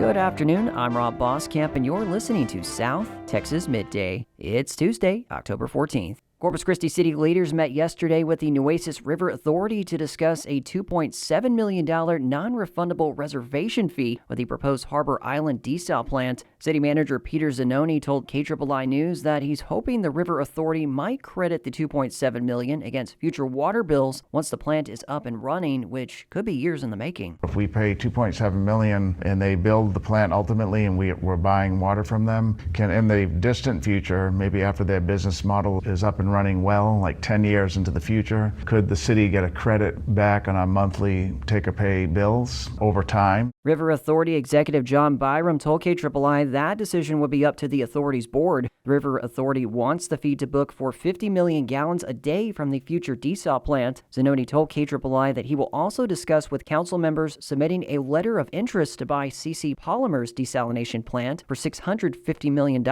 Good afternoon, I'm Rob Boskamp, and you're listening to South Texas Midday. It's Tuesday, October 14th. Corpus Christi city leaders met yesterday with the Nueces River Authority to discuss a $2.7 million non-refundable reservation fee with the proposed Harbor Island desal plant. City Manager Peter Zanoni told KEDT News that he's hoping the River Authority might credit the $2.7 million against future water bills once the plant is up and running, which could be years in the making. If we pay $2.7 million and they build the plant ultimately and we're buying water from them, can in the distant future, maybe after their business model is up and running well, like 10 years into the future, could the city get a credit back on our monthly take-or-pay bills over time? River Authority Executive John Byram told KEDT that decision would be up to the authority's board. The River Authority wants the fee to book for 50 million gallons a day from the future desal plant. Zanoni told KEDT that he will also discuss with council members submitting a letter of interest to buy CC Polymers desalination plant for $650 million.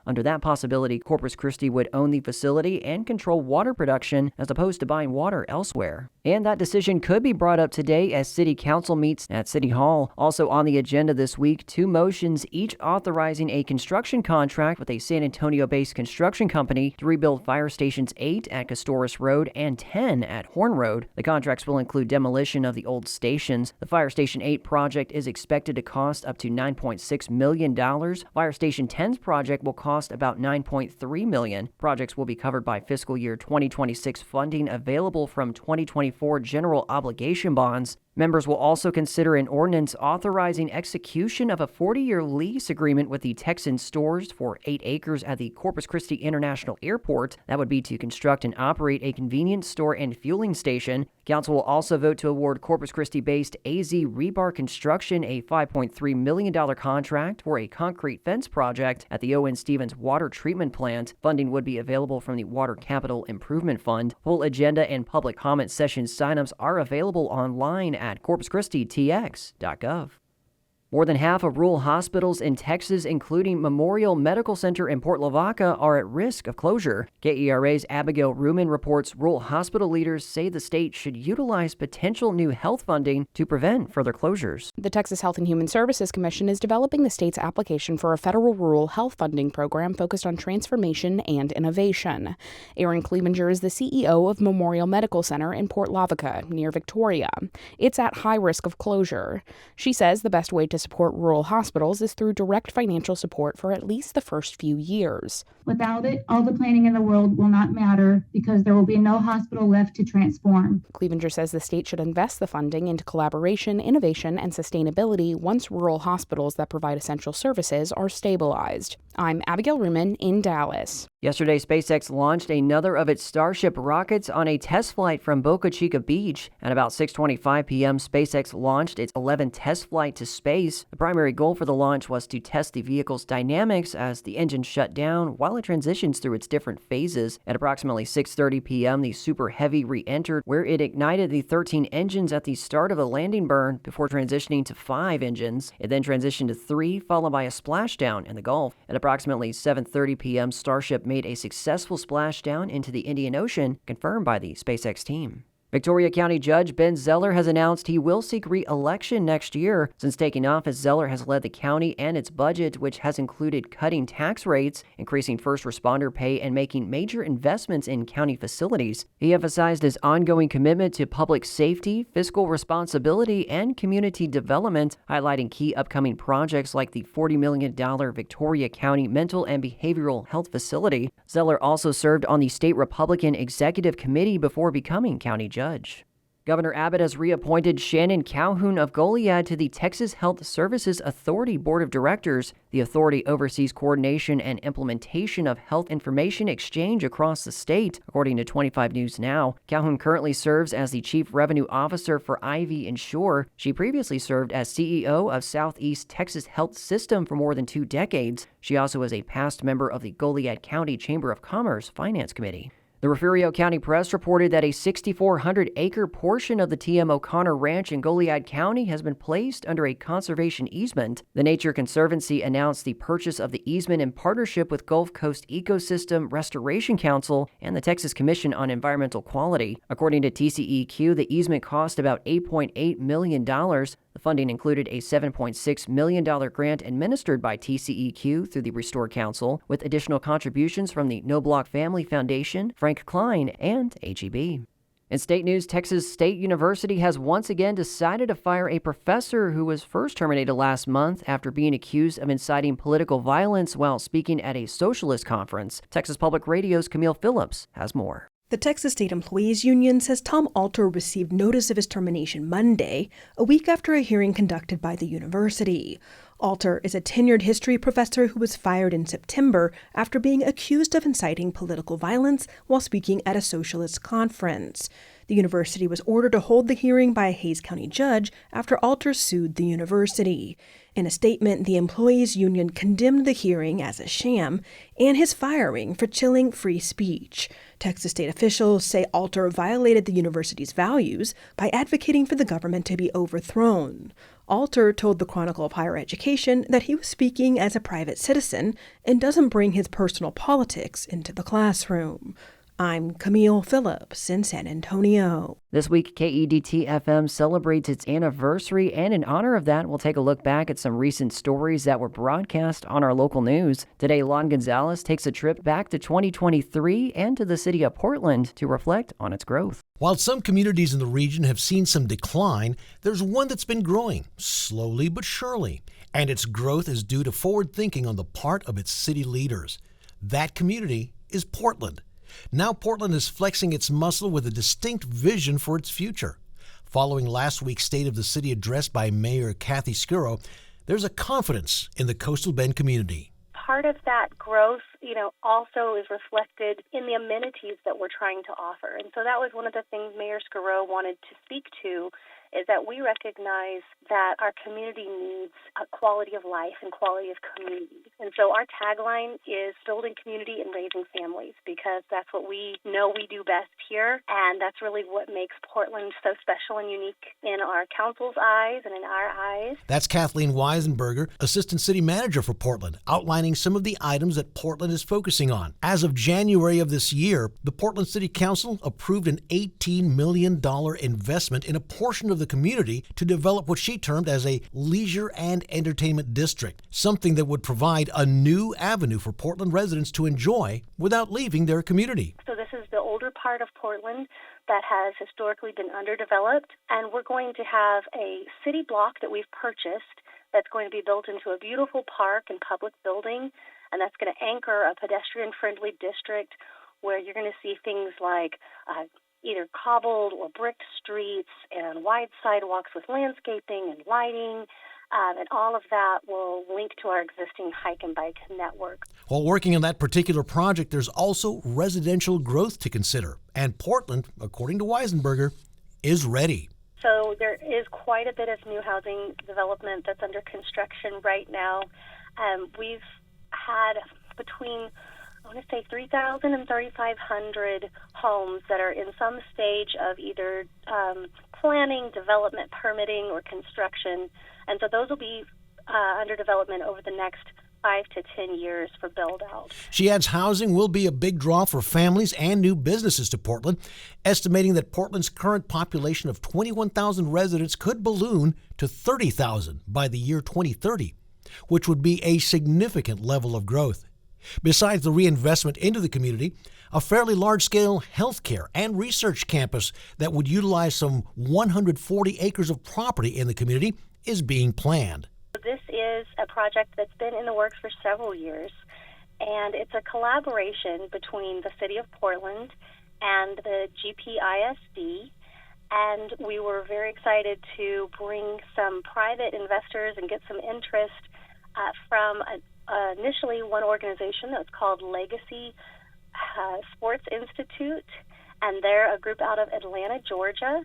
Under that possibility, Corpus Christi would own the facility and control water production as opposed to buying water elsewhere. And that decision could be brought up today as City Council meets at City Hall. Also on the agenda this week, two motions, each authorizing a construction contract with a San Antonio-based construction company to rebuild fire stations 8 at Castoris Road and 10 at Horn Road. The contracts will include demolition of the old stations. The Fire Station 8 project is expected to cost up to $9.6 million. Fire Station 10's project will cost about $9.3 million. Projects will be covered by fiscal year 2026 funding available from 2024 general obligation bonds. Members will also consider an ordinance authorizing execution of a 40-year lease agreement with the Texan Stores for 8 acres at the Corpus Christi International Airport. That would be to construct and operate a convenience store and fueling station. Council will also vote to award Corpus Christi-based AZ Rebar Construction a $5.3 million contract for a concrete fence project at the O.N. Stevens Water Treatment Plant. Funding would be available from the Water Capital Improvement Fund. Full agenda and public comment session signups are available online at corpuschristitx.gov. More than half of rural hospitals in Texas, including Memorial Medical Center in Port Lavaca, are at risk of closure. KERA's Abigail Ruman reports rural hospital leaders say the state should utilize potential new health funding to prevent further closures. The Texas Health and Human Services Commission is developing the state's application for a federal rural health funding program focused on transformation and innovation. Erin Clevenger is the CEO of Memorial Medical Center in Port Lavaca, near Victoria. It's at high risk of closure. She says the best way to support rural hospitals is through direct financial support for at least the first few years. Without it, all the planning in the world will not matter because there will be no hospital left to transform. Clevenger says the state should invest the funding into collaboration, innovation, and sustainability once rural hospitals that provide essential services are stabilized. I'm Abigail Ruman in Dallas. Yesterday, SpaceX launched another of its Starship rockets on a test flight from Boca Chica Beach. At about 6:25 p.m., SpaceX launched its 11th test flight to space. The primary goal for the launch was to test the vehicle's dynamics as the engine shut down while it transitions through its different phases. At approximately 6:30 p.m., the Super Heavy re-entered, where it ignited the 13 engines at the start of the landing burn before transitioning to 5 engines. It then transitioned to 3, followed by a splashdown in the Gulf. At approximately 7:30 p.m., Starship made a successful splashdown into the Indian Ocean, confirmed by the SpaceX team. Victoria County Judge Ben Zeller has announced he will seek re-election next year. Since taking office, Zeller has led the county and its budget, which has included cutting tax rates, increasing first responder pay, and making major investments in county facilities. He emphasized his ongoing commitment to public safety, fiscal responsibility, and community development, highlighting key upcoming projects like the $40 million Victoria County Mental and Behavioral Health Facility. Zeller also served on the state Republican Executive Committee before becoming county judge. Governor Abbott has reappointed Shannon Calhoun of Goliad to the Texas Health Services Authority Board of Directors. The authority oversees coordination and implementation of health information exchange across the state, according to 25 News Now. Calhoun currently serves as the Chief Revenue Officer for Ivy Insure. She previously served as CEO of Southeast Texas Health System for more than 2 decades. She also is a past member of the Goliad County Chamber of Commerce Finance Committee. The Refugio County Press reported that a 6,400-acre portion of the T.M. O'Connor Ranch in Goliad County has been placed under a conservation easement. The Nature Conservancy announced the purchase of the easement in partnership with Gulf Coast Ecosystem Restoration Council and the Texas Commission on Environmental Quality. According to TCEQ, the easement cost about $8.8 million. The funding included a $7.6 million grant administered by TCEQ through the Restore Council, with additional contributions from the No Block Family Foundation, Frank Klein, and HEB. In state news, Texas State University has once again decided to fire a professor who was first terminated last month after being accused of inciting political violence while speaking at a socialist conference. Texas Public Radio's Camille Phillips has more. The Texas State Employees Union says Tom Alter received notice of his termination Monday, a week after a hearing conducted by the university. Alter is a tenured history professor who was fired in September after being accused of inciting political violence while speaking at a socialist conference. The university was ordered to hold the hearing by a Hays County judge after Alter sued the university. In a statement, the employees union condemned the hearing as a sham and his firing for chilling free speech. Texas state officials say Alter violated the university's values by advocating for the government to be overthrown. Alter told the Chronicle of Higher Education that he was speaking as a private citizen and doesn't bring his personal politics into the classroom. I'm Camille Phillips in San Antonio. This week, KEDT FM celebrates its anniversary, and in honor of that, we'll take a look back at some recent stories that were broadcast on our local news. Today, Lon Gonzalez takes a trip back to 2023 and to the city of Portland to reflect on its growth. While some communities in the region have seen some decline, there's one that's been growing, slowly but surely, and its growth is due to forward thinking on the part of its city leaders. That community is Portland. Now Portland is flexing its muscle with a distinct vision for its future. Following last week's State of the City address by Mayor Kathy Skuro, there's a confidence in the Coastal Bend community. Part of that growth, also is reflected in the amenities that we're trying to offer. And so that was one of the things Mayor Skuro wanted to speak to, is that we recognize that our community needs a quality of life and quality of community. And so our tagline is building community and raising families, because that's what we know we do best here, and that's really what makes Portland so special and unique in our council's eyes and in our eyes. That's Kathleen Weisenberger, Assistant City Manager for Portland, outlining some of the items that Portland is focusing on. As of January of this year, the Portland City Council approved an $18 million investment in a portion of the community to develop what she termed as a leisure and entertainment district, something that would provide a new avenue for Portland residents to enjoy without leaving their community. So this is the older part of Portland that has historically been underdeveloped, and we're going to have a city block that we've purchased that's going to be built into a beautiful park and public building, and that's going to anchor a pedestrian-friendly district where you're going to see things like either cobbled or bricked streets and wide sidewalks with landscaping and lighting, and all of that will link to our existing hike and bike network. While working on that particular project, there's also residential growth to consider, and Portland, according to Weisenberger, is ready. So there is quite a bit of new housing development that's under construction right now. We've had between 3,000 and 3,500 homes that are in some stage of either planning, development, permitting, or construction. And so those will be under development over the next 5 to 10 years for build-out. She adds housing will be a big draw for families and new businesses to Portland, estimating that Portland's current population of 21,000 residents could balloon to 30,000 by the year 2030, which would be a significant level of growth. Besides the reinvestment into the community, a fairly large-scale healthcare and research campus that would utilize some 140 acres of property in the community is being planned. This is a project that's been in the works for several years, and it's a collaboration between the City of Portland and the GPISD, and we were very excited to bring some private investors and get some interest from initially one organization that was called Legacy Sports Institute, and they're a group out of Atlanta, Georgia.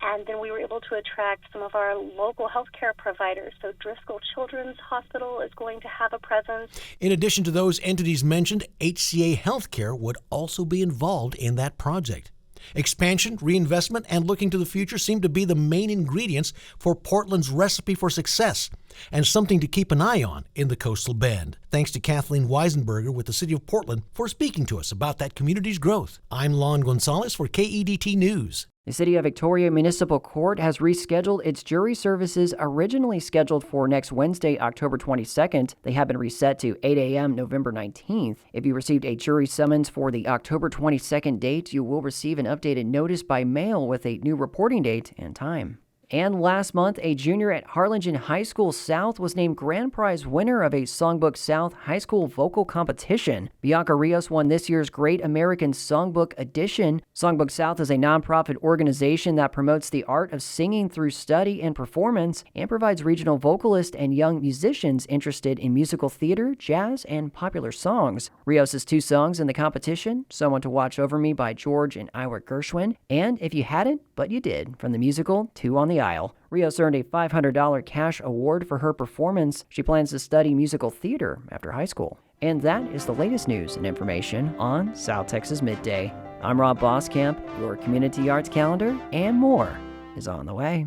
And then we were able to attract some of our local healthcare providers. So Driscoll Children's Hospital is going to have a presence. In addition to those entities mentioned, HCA Healthcare would also be involved in that project. Expansion, reinvestment, and looking to the future seem to be the main ingredients for Portland's recipe for success, and something to keep an eye on in the Coastal Bend. Thanks to Kathleen Weisenberger with the City of Portland for speaking to us about that community's growth. I'm Lon Gonzalez for KEDT News. The City of Victoria Municipal Court has rescheduled its jury services originally scheduled for next Wednesday, October 22nd. They have been reset to 8 a.m. November 19th. If you received a jury summons for the October 22nd date, you will receive an updated notice by mail with a new reporting date and time. And last month, a junior at Harlingen High School South was named grand prize winner of a Songbook South High School vocal competition. Bianca Rios won this year's Great American Songbook edition. Songbook South is a nonprofit organization that promotes the art of singing through study and performance and provides regional vocalists and young musicians interested in musical theater, jazz, and popular songs. Rios' 2 songs in the competition, Someone to Watch Over Me by George and Ira Gershwin, and If You Hadn't, But You Did from the musical Two on the Aisle. Rios earned a $500 cash award for her performance. She plans to study musical theater after high school. And that is the latest news and information on South Texas Midday. I'm Rob Boskamp. Your community arts calendar and more is on the way.